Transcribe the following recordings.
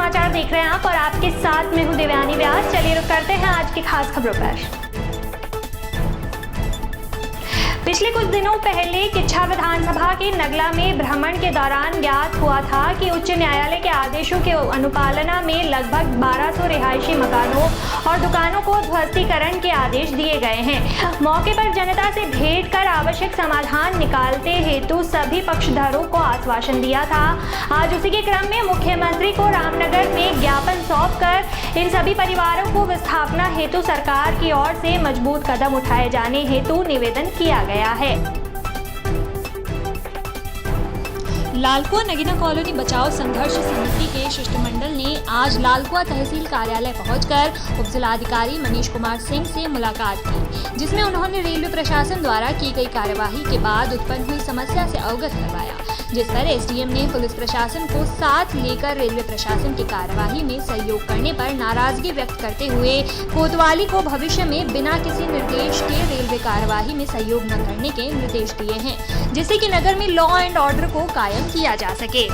समाचार देख रहे हैं आप और आपके साथ मैं हूं देवयानी व्यास। चलिए रुक करते हैं आज की खास खबरों पर। पिछले कुछ दिनों पहले किच्छा विधानसभा के नगला में भ्रमण के दौरान ज्ञात हुआ था कि उच्च न्यायालय के आदेशों के अनुपालना में लगभग 1200 रिहायशी मकानों और दुकानों को ध्वस्तीकरण के आदेश दिए गए हैं। मौके पर जनता से भेंट कर आवश्यक समाधान निकालते हेतु सभी पक्षधरों को आश्वासन दिया था। आज उसी के क्रम में मुख्यमंत्री को रामनगर में ज्ञापन सौंप कर इन सभी परिवारों को विस्थापना हेतु सरकार की ओर से मजबूत कदम उठाए जाने हेतु निवेदन किया गया है। लालकुआ नगीना कॉलोनी बचाओ संघर्ष समिति के शिष्टमंडल ने आज लालकुआ तहसील कार्यालय पहुंचकर उपजिलाधिकारी मनीष कुमार सिंह से मुलाकात की, जिसमें उन्होंने रेलवे प्रशासन द्वारा की गई कार्यवाही के बाद उत्पन्न हुई समस्या से अवगत करवाया, जिस पर एसडीएम ने पुलिस प्रशासन को साथ लेकर रेलवे प्रशासन की कार्यवाही में सहयोग करने पर नाराजगी व्यक्त करते हुए कोतवाली को भविष्य में बिना किसी निर्देश के रेलवे कार्यवाही में सहयोग न करने के निर्देश दिए हैं, जिससे कि नगर में लॉ एंड ऑर्डर को कायम किया जा सके।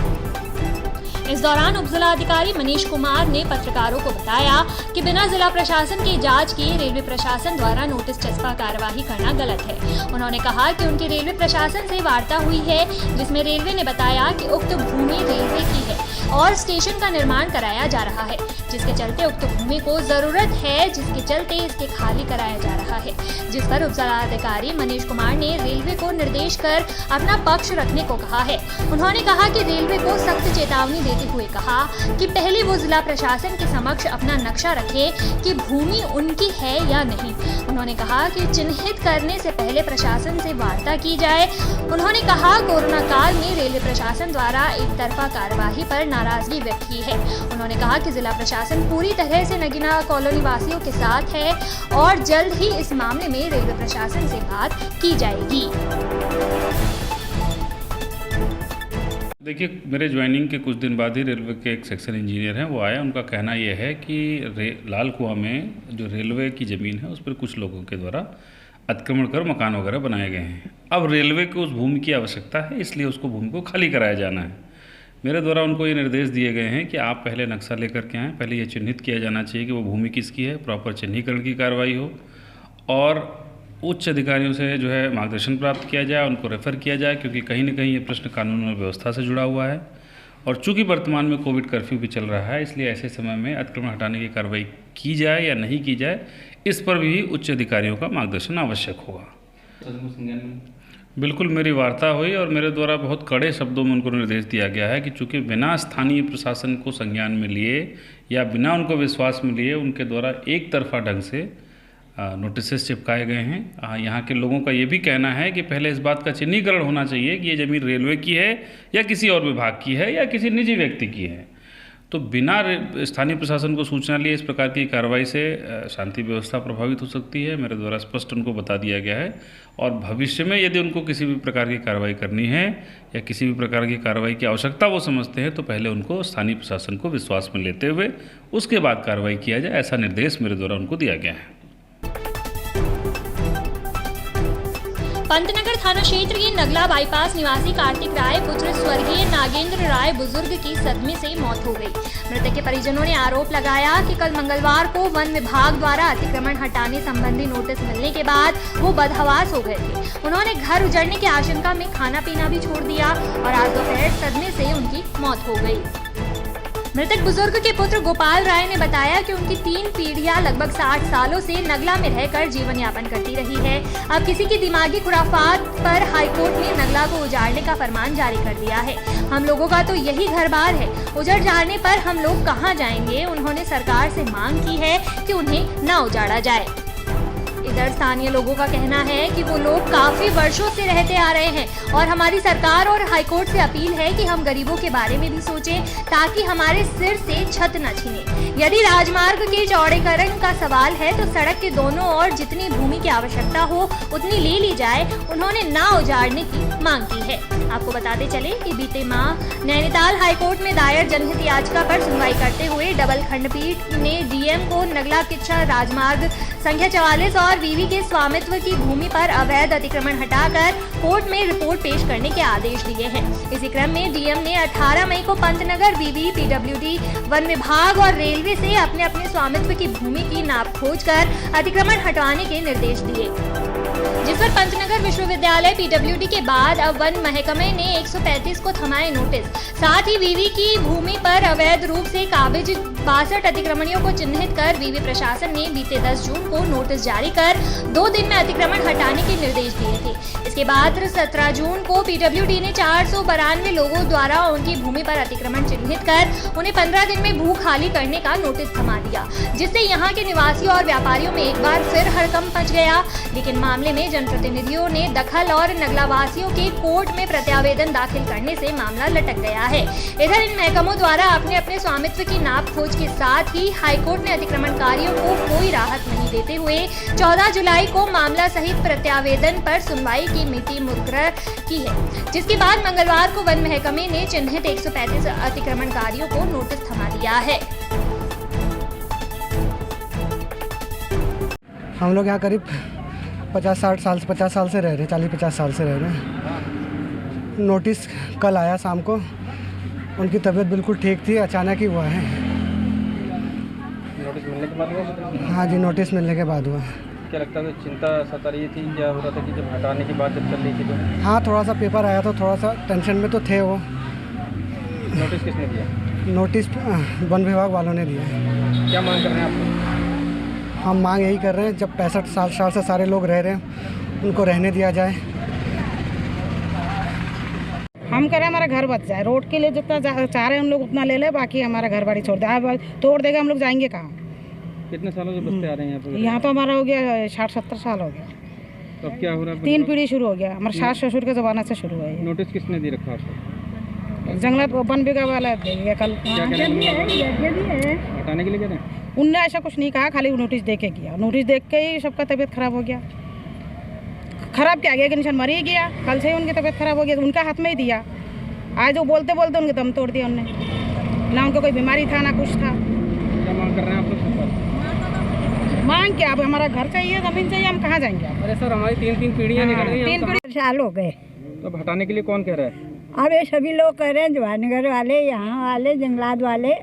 इस दौरान उपजिलाधिकारी मनीष कुमार ने पत्रकारों को बताया कि बिना जिला प्रशासन की जांच किए रेलवे प्रशासन द्वारा नोटिस चस्पा कार्यवाही करना गलत है। उन्होंने कहा कि उनकी रेलवे प्रशासन से वार्ता हुई है, जिसमें रेलवे ने बताया कि उक्त भूमि रेलवे की है और स्टेशन का निर्माण कराया जा रहा है, जिसके चलते उक्त भूमि को जरूरत है, जिसके चलते इसके खाली कराया जा रहा है, जिस पर उपजिलाधिकारी मनीष कुमार ने रेलवे को निर्देश कर अपना पक्ष रखने को कहा है। उन्होंने कहा कि रेलवे को सख्त चेतावनी देते हुए कहा कि पहले वो जिला प्रशासन के समक्ष अपना नक्शा रखे कि भूमि उनकी है या नहीं। उन्होंने कहा कि चिन्हित करने से पहले प्रशासन से वार्ता की जाए। उन्होंने कहा कोरोना काल में रेलवे प्रशासन द्वारा एक तरफा कार्यवाही पर नाराजगी व्यक्त की है। उन्होंने कहा कि जिला प्रशासन पूरी तरह से नगीना कॉलोनी वासियों के साथ है और जल्द ही इस मामले में रेलवे प्रशासन से बात की जाएगी। देखिए, मेरे ज्वाइनिंग के कुछ दिन बाद ही रेलवे के एक सेक्शन इंजीनियर हैं, वो आए। उनका कहना यह है कि लालकुआ में जो रेलवे की ज़मीन है उस पर कुछ लोगों के द्वारा अतिक्रमण कर मकान वगैरह बनाए गए हैं। अब रेलवे को उस भूमि की आवश्यकता है, इसलिए उसको भूमि को खाली कराया जाना है। मेरे द्वारा उनको ये निर्देश दिए गए हैं कि आप पहले नक्शा लेकर के आएँ, पहले ये चिन्हित किया जाना चाहिए कि वो भूमि किसकी है, प्रॉपर चिन्हीकरण की कार्रवाई हो और उच्च अधिकारियों से जो है मार्गदर्शन प्राप्त किया जाए, उनको रेफ़र किया जाए, क्योंकि कहीं न कहीं ये प्रश्न कानून और व्यवस्था से जुड़ा हुआ है। और चूंकि वर्तमान में कोविड कर्फ्यू भी चल रहा है, इसलिए ऐसे समय में अतिक्रमण हटाने की कार्रवाई की जाए या नहीं की जाए, इस पर भी उच्च अधिकारियों का मार्गदर्शन आवश्यक होगा। बिल्कुल, मेरी वार्ता हुई और मेरे द्वारा बहुत कड़े शब्दों में उनको निर्देश दिया गया है कि चूँकि बिना स्थानीय प्रशासन को संज्ञान में लिए या बिना उनको विश्वास में लिए उनके द्वारा एक तरफा ढंग से नोटिसेस चिपकाए गए हैं। यहाँ के लोगों का ये भी कहना है कि पहले इस बात का चिन्हीकरण होना चाहिए कि ये ज़मीन रेलवे की है या किसी और विभाग की है या किसी निजी व्यक्ति की है। तो बिना स्थानीय प्रशासन को सूचना लिए इस प्रकार की कार्रवाई से शांति व्यवस्था प्रभावित हो सकती है। मेरे द्वारा स्पष्ट उनको बता दिया गया है और भविष्य में यदि उनको किसी भी प्रकार की कार्रवाई करनी है या किसी भी प्रकार की कार्रवाई की आवश्यकता वो समझते हैं, तो पहले उनको स्थानीय प्रशासन को विश्वास में लेते हुए उसके बाद कार्रवाई किया जाए, ऐसा निर्देश मेरे द्वारा उनको दिया गया है। पंतनगर थाना क्षेत्र के नगला बाईपास निवासी कार्तिक राय पुत्र स्वर्गीय नागेंद्र राय बुजुर्ग की सदमे से मौत हो गई। मृतक के परिजनों ने आरोप लगाया कि कल मंगलवार को वन विभाग द्वारा अतिक्रमण हटाने संबंधी नोटिस मिलने के बाद वो बदहवास हो गए थे। उन्होंने घर उजड़ने की आशंका में खाना पीना भी छोड़ दिया और आज दोपहर सदमे से उनकी मौत हो गई। मृतक बुजुर्ग के पुत्र गोपाल राय ने बताया कि उनकी 3 पीढ़ियां लगभग 60 सालों से नगला में रहकर जीवन यापन करती रही है। अब किसी की दिमागी खुराफात पर हाईकोर्ट ने नगला को उजाड़ने का फरमान जारी कर दिया है। हम लोगों का तो यही घर बार है, उजड़ जाने पर हम लोग कहां जाएंगे। उन्होंने सरकार से मांग की है कि उन्हें न उजाड़ा जाए। इधर स्थानीय लोगों का कहना है कि वो लोग काफी वर्षों से रहते आ रहे हैं और हमारी सरकार और हाईकोर्ट से अपील है कि हम गरीबों के बारे में भी सोचें ताकि हमारे सिर से छत न छीने। यदि राजमार्ग के चौड़ीकरण का सवाल है तो सड़क के दोनों ओर जितनी भूमि की आवश्यकता हो उतनी ले ली जाए। उन्होंने ना उजाड़ने की मांग की है। आपको बताते चले कि बीते माह नैनीताल हाईकोर्ट में दायर जनहित याचिका पर सुनवाई करते हुए डबल खंडपीठ ने डीएम को नगला किच्छा राजमार्ग संख्या 44 और वीवी के स्वामित्व की भूमि पर अवैध अतिक्रमण हटाकर कोर्ट में रिपोर्ट पेश करने के आदेश दिए हैं। इसी क्रम में डीएम ने 18 मई को पंतनगर, वीवी, पीडब्ल्यूडी, वन विभाग और रेलवे से अपने अपने स्वामित्व की भूमि की नाप खोज कर अतिक्रमण हटाने के निर्देश दिए, जिस पर पंतनगर विश्वविद्यालय, पीडब्ल्यूडी के बाद अब वन महकमे ने 135 को थमाए नोटिस। साथ ही वीवी की भूमि पर अवैध रूप से काबिज 62 अतिक्रमणियों को चिन्हित कर वीवी प्रशासन ने बीते 10 जून को नोटिस जारी कर 2 दिन में अतिक्रमण हटाने के निर्देश दिए थे। इसके बाद 17 जून को पीडब्ल्यूडी ने 492 लोगों द्वारा उनकी भूमि पर अतिक्रमण चिन्हित कर उन्हें 15 दिन में भू खाली करने का नोटिस थमा दिया, जिससे यहाँ के निवासियों और व्यापारियों में एक बार फिर हड़कंप मच गया। लेकिन मामले में जनप्रतिनिधियों ने दखल और नगलावासियों के कोर्ट में प्रत्यावेदन दाखिल करने से मामला लटक गया है। इधर इन महकमों द्वारा अपने अपने स्वामित्व की नाप खोज के साथ ही हाईकोर्ट ने अतिक्रमणकारियों को कोई राहत नहीं देते हुए 14 जुलाई को मामला सहित प्रत्यावेदन पर सुनवाई की मिति मुकर्रर की है, जिसके बाद मंगलवार को वन महकमे ने चिन्हित 135 अतिक्रमणकारियों को नोटिस थमा दिया है। हम लोग यहाँ करीब 50 साल से रह रहे हैं, 40-50 साल से रह रहे हैं। नोटिस कल आया शाम को, उनकी तबीयत बिल्कुल ठीक थी, अचानक ही हुआ है। नोटिस मिलने के बाद हुआ? हाँ जी, नोटिस मिलने के बाद हुआ। क्या लगता है चिंता सता रही थी, क्या हो रहा था कि जब हटाने की बात जब चल रही थी तो? हाँ, थोड़ा सा पेपर आया तो थोड़ा सा टेंशन में तो थे वो। नोटिस किसने दिया? नोटिस वन विभाग वालों ने दिया। क्या मांग कर रहे हैं आप लोग? हम मांग यही कर रहे हैं, जब 65 साल से सारे लोग रह रहे हैं, उनको रहने दिया जाए। हम कह रहे हैं हमारा घर बच जाए, रोड के लिए जितना चाह रहे हैं उन लोग उतना ले ले, बाकी हमारा घर बाड़ी छोड़ दे। अब तोड़ देगा, हम लोग जाएंगे कहाँ? कितने सालों से बसते आ रहे हैं यहाँ पे? यहाँ तो हमारा हो गया 60-70 साल हो गया। तो अब क्या हो रहा है? 3 पीढ़ी शुरू हो गया, हमारे सास ससुर के ज़माना से शुरू है। नोटिस किसने दे रखा आपको? जंगलात वन विभाग वाला दे गया कल। हटाने के लिए कह रहे हैं? उनने ऐसा कुछ नहीं कहा, खाली नोटिस दे के किया। नोटिस देख के ही सबका तबीयत खराब हो गया। खराब क्या गया कि निशान मर ही गया। कल से ही उनकी तबीयत खराब हो गया, तो उनका हाथ में ही दिया। आज वो बोलते बोलते उनके दम तोड़ दिया उनने। ना उनको कोई बीमारी था, ना कुछ था। क्या मांग कर रहे हैं आप लोग? मांग क्या? अब हमारा घर चाहिए, ज़मीन चाहिए, हम कहाँ जाएंगे? अरे सर, हमारी 3 पीढ़ियाँ निकल रही हैं। 3 पीढ़ी साल हो गए। तो अब हटाने के लिए कौन कह रहा है? अब ये सभी लोग कह रहे हैं, जवानगर वाले, यहाँ वाले, जंगलात वाले।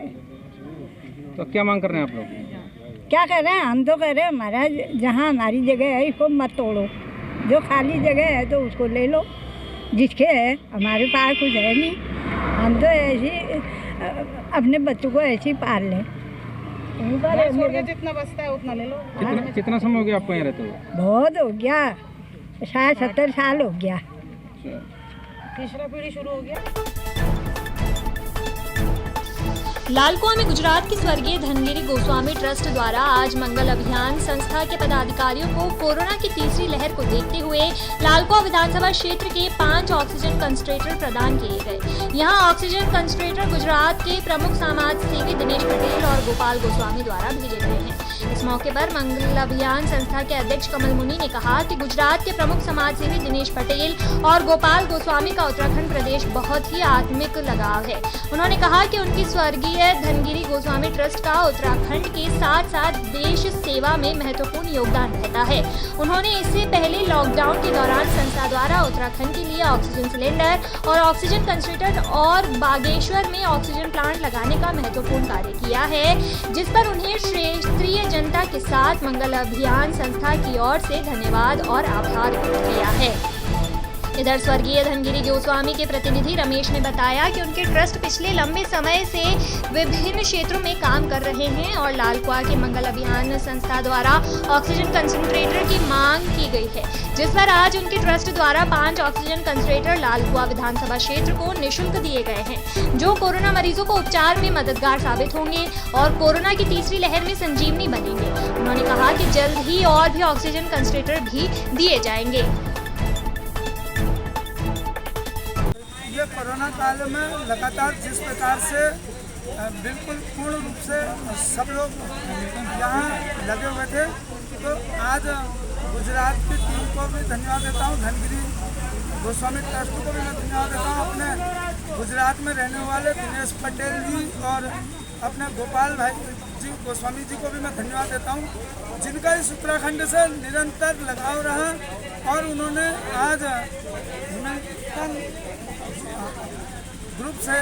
तो क्या मांग कर रहे हैं आप लोग? क्या कह रहे हैं? हम तो कह रहे हैं हमारा जहाँ हमारी जगह है इसको मत तोड़ो, जो खाली जगह है तो उसको ले लो। जिसके है, हमारे पास कुछ है नहीं, हम तो ऐसे अपने बच्चों को ऐसे ही पाल लें। जितना बचता है उतना ले लो। कितना समय हो गया आपको यहाँ रहते हुए? बहुत हो गया, 60-70 साल हो गया। तीसरा पीढ़ी शुरू हो गया। लालकुआ में गुजरात के स्वर्गीय धनगिरी गोस्वामी ट्रस्ट द्वारा आज मंगल अभियान संस्था के पदाधिकारियों को कोरोना की तीसरी लहर को देखते हुए लालकुआ विधानसभा क्षेत्र के 5 ऑक्सीजन कंसंट्रेटर प्रदान किए गए। यहां ऑक्सीजन कंसंट्रेटर गुजरात के प्रमुख समाज सेवी दिनेश पटेल और गोपाल गोस्वामी द्वारा भेजे गए हैं। इस मौके पर मंगल अभियान संस्था के अध्यक्ष कमल मुनि ने कहा कि गुजरात के प्रमुख समाज सेवी दिनेश पटेल और गोपाल गोस्वामी का उत्तराखंड प्रदेश बहुत ही आत्मिक लगाव है। उन्होंने कहा कि उनकी स्वर्गीय धनगिरी गोस्वामी ट्रस्ट का उत्तराखंड के साथ साथ देश सेवा में महत्वपूर्ण योगदान रहता है। उन्होंने इससे पहले लॉकडाउन के दौरान संस्था द्वारा उत्तराखंड के लिए ऑक्सीजन सिलेंडर और ऑक्सीजन कंसंट्रेटर और बागेश्वर में ऑक्सीजन प्लांट लगाने का महत्वपूर्ण कार्य किया है, जिस पर उन्हें क्षेत्रीय जनता के साथ मंगल अभियान संस्था की ओर से धन्यवाद और आभार व्यक्त किया है। इधर स्वर्गीय धनगिरी गोस्वामी के प्रतिनिधि रमेश ने बताया कि उनके ट्रस्ट पिछले लंबे समय से विभिन्न क्षेत्रों में काम कर रहे हैं और लालकुआ के मंगल अभियान संस्था द्वारा ऑक्सीजन कंसंट्रेटर की मांग की गई है, जिस पर आज उनके ट्रस्ट द्वारा 5 ऑक्सीजन कंसंट्रेटर लालकुआ विधानसभा क्षेत्र को निःशुल्क दिए गए हैं, जो कोरोना मरीजों को उपचार में मददगार साबित होंगे और कोरोना की तीसरी लहर में संजीवनी बनेंगे। उन्होंने कहा कि जल्द ही और भी ऑक्सीजन कंसंट्रेटर भी दिए जाएंगे। ये कोरोना काल में लगातार जिस प्रकार से बिल्कुल पूर्ण रूप से सब लोग यहाँ लगे हुए थे, तो आज गुजरात की टीम को भी धन्यवाद देता हूँ, धनगिरी गोस्वामी ट्रस्ट को भी मैं धन्यवाद देता हूँ, अपने गुजरात में रहने वाले दिनेश पटेल जी और अपने गोपाल भाई जी गोस्वामी जी को भी मैं धन्यवाद देता हूँ, जिनका इस उत्तराखंड से निरंतर लगाव रहा और उन्होंने आज हिमालयन ग्रुप से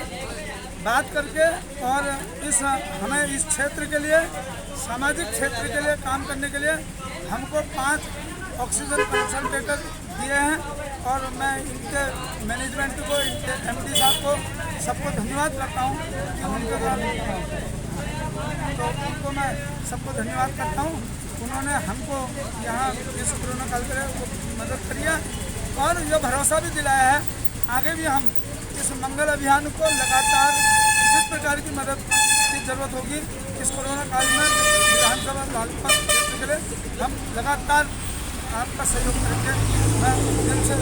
बात करके और हमें इस क्षेत्र के लिए, सामाजिक क्षेत्र के लिए काम करने के लिए हमको 5 ऑक्सीजन कंसंट्रेटर दिए हैं और मैं इनके मैनेजमेंट को, इनके एमडी साहब को, सबको धन्यवाद करता हूँ कि उनके द्वारा, तो उनको मैं सबको धन्यवाद करता हूँ। उन्होंने हमको यहाँ इस कोरोना काल में मदद करी है और ये भरोसा भी दिलाया है आगे भी हम इस मंगल अभियान को लगातार जिस प्रकार की मदद की जरूरत होगी इस कोरोना काल में विधानसभा लालपुर क्षेत्र के लिए हम लगातार आपका सहयोग करेंगे। मैं दिल से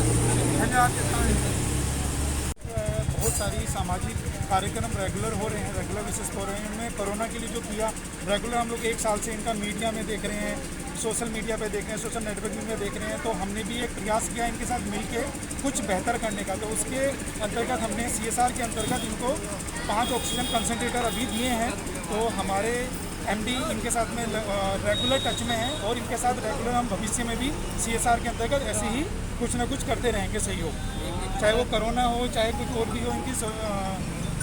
धन्यवाद देता हूँ। बहुत सारी सामाजिक कार्यक्रम रेगुलर हो रहे हैं, रेगुलर बेसिस हो रहे हैं। उनमें कोरोना के लिए जो किया रेगुलर हम लोग 1 साल से इनका मीडिया में देख रहे हैं, सोशल मीडिया पे देख रहे हैं, सोशल नेटवर्किंग में देख रहे हैं, तो हमने भी एक प्रयास किया इनके साथ मिलके कुछ बेहतर करने का। तो उसके अंतर्गत हमने CSR के अंतर्गत इनको 5 ऑक्सीजन कंसंट्रेटर अभी दिए हैं। तो हमारे MD इनके साथ में रेगुलर टच में हैं और इनके साथ रेगुलर हम भविष्य में भी CSR के अंतर्गत ऐसे ही कुछ ना कुछ करते रहेंगे सहयोग, चाहे वो कोरोना हो चाहे कुछ और भी हो, इनकी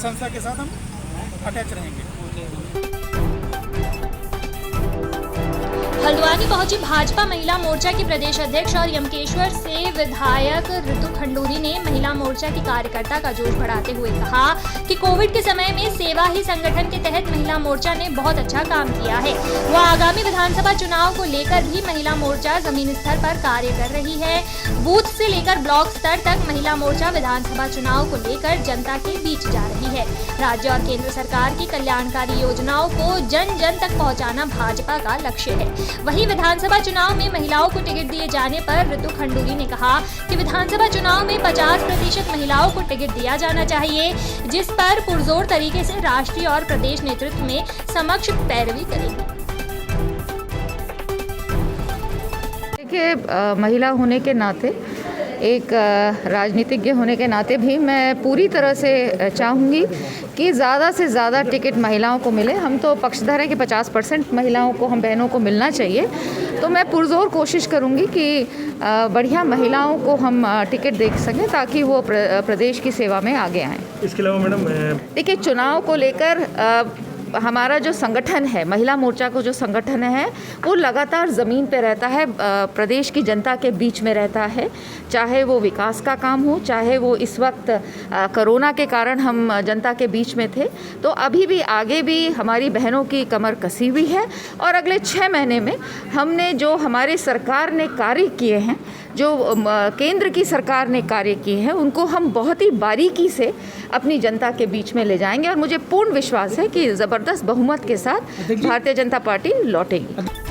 संस्था के साथ हम अटैच रहेंगे। हल्द्वानी पहुंची भाजपा महिला मोर्चा की प्रदेश अध्यक्ष और यमकेश्वर से विधायक ऋतु खंडूरी ने महिला मोर्चा की कार्यकर्ता का जोश बढ़ाते हुए कहा कि कोविड के समय में सेवा ही संगठन के तहत महिला मोर्चा ने बहुत अच्छा काम किया है। वह आगामी विधानसभा चुनाव को लेकर भी महिला मोर्चा जमीन स्तर पर कार्य कर रही है। बूथ से लेकर ब्लॉक स्तर तक महिला मोर्चा विधानसभा चुनाव को लेकर जनता के बीच जा रही है। राज्य और केंद्र सरकार की कल्याणकारी योजनाओं को जन जन तक पहुँचाना भाजपा का लक्ष्य है। वहीं विधानसभा चुनाव में महिलाओं को टिकट दिए जाने पर ऋतु खंडूरी ने कहा कि विधानसभा चुनाव में 50% महिलाओं को टिकट दिया जाना चाहिए, जिस पर पुरजोर तरीके से राष्ट्रीय और प्रदेश नेतृत्व में समक्ष पैरवी करेगी। देखिए, महिला होने के नाते, एक राजनीतिज्ञ होने के नाते भी मैं पूरी तरह से चाहूँगी कि ज़्यादा से ज़्यादा टिकट महिलाओं को मिले। हम तो पक्षधर हैं कि 50% महिलाओं को, हम बहनों को मिलना चाहिए। तो मैं पुरजोर कोशिश करूँगी कि बढ़िया महिलाओं को हम टिकट दे सकें ताकि वो प्रदेश की सेवा में आगे आएँ। इसके अलावा मैडम, देखिए, चुनाव को लेकर हमारा जो संगठन है, महिला मोर्चा को जो संगठन है, वो लगातार ज़मीन पे रहता है, प्रदेश की जनता के बीच में रहता है। चाहे वो विकास का काम हो, चाहे वो इस वक्त कोरोना के कारण हम जनता के बीच में थे, तो अभी भी आगे भी हमारी बहनों की कमर कसी हुई है। और अगले 6 महीने में हमने जो हमारी सरकार ने कार्य किए हैं, जो केंद्र की सरकार ने कार्य किए हैं, उनको हम बहुत ही बारीकी से अपनी जनता के बीच में ले जाएंगे और मुझे पूर्ण विश्वास है कि ज़बरदस्त बहुमत के साथ भारतीय जनता पार्टी लौटेगी।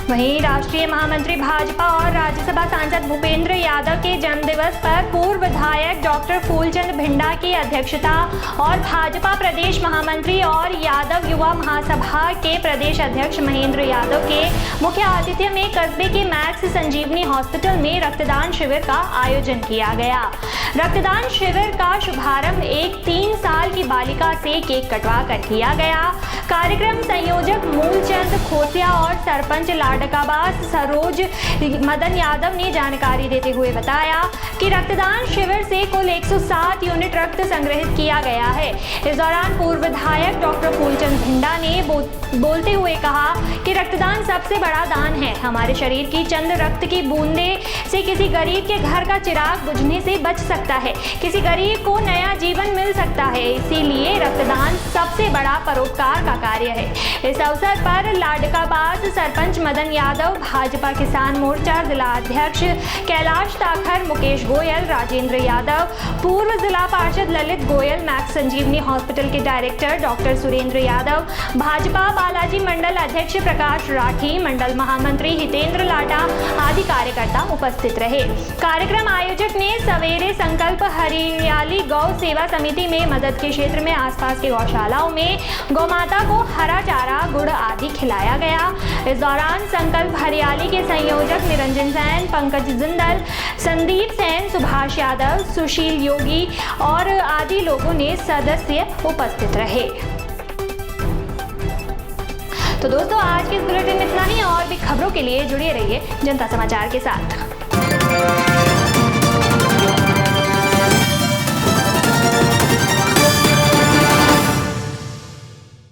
वहीं राष्ट्रीय महामंत्री भाजपा और राज्यसभा सांसद भूपेंद्र यादव के जन्मदिवस पर पूर्व विधायक डॉक्टर फूलचंद भिंडा की अध्यक्षता और भाजपा प्रदेश महामंत्री और यादव युवा महासभा के प्रदेश अध्यक्ष महेंद्र यादव के मुख्य आतिथ्य में कस्बे के मैक्स संजीवनी हॉस्पिटल में रक्तदान शिविर का आयोजन किया गया। रक्तदान शिविर का शुभारंभ एक 3 साल की बालिका से केक कटवा कर किया गया। कार्यक्रम संयोजक मूलचंद खोसिया और सरपंच लाडकाबास सरोज मदन यादव ने जानकारी देते हुए बताया कि रक्तदान शिविर से कुल 107 यूनिट रक्त संग्रहित किया गया है। इस दौरान पूर्व विधायक डॉक्टर फूलचंद भिंडा ने बोलते हुए कहा कि रक्तदान सबसे बड़ा दान है। हमारे शरीर की चंद रक्त की बूंदे से किसी गरीब के घर का चिराग बुझने से बच सकता है, किसी गरीब को नया जीवन मिल सकता है। इसीलिए रक्तदान सबसे बड़ा परोपकार का कार्य है। इस अवसर पर लाडकाबास सरपंच मदन यादव, भाजपा किसान मोर्चा जिला अध्यक्ष कैलाश ताखर, मुकेश गोयल, राजेंद्र यादव, पूर्व जिला पार्षद ललित गोयल, मैक्स संजीवनी हॉस्पिटल के डायरेक्टर डॉक्टर सुरेंद्र यादव, भाजपा बालाजी मंडल अध्यक्ष प्रकाश राठी, मंडल महामंत्री हितेंद्र लाटा आदि कार्यकर्ता उपस्थित रहे। कार्यक्रम आयोजक ने सवेरे संकल्प हरियाली गौ सेवा समिति में मदद के क्षेत्र में आसपास के गौशालाओं में गौमाता को हरा चारा, गुड़ आदि खिलाया गया। इस दौरान संकल्प हरियाली के संयोजक निरंजन सेन, पंकज जिंदल, संदीप सेन, सुभाष यादव, सुशील योगी और आदि लोगों ने सदस्य उपस्थित रहे। तो दोस्तों आज के इस बुलेटिन में इतना ही, और भी खबरों के लिए जुड़े रहिए जनता समाचार के साथ।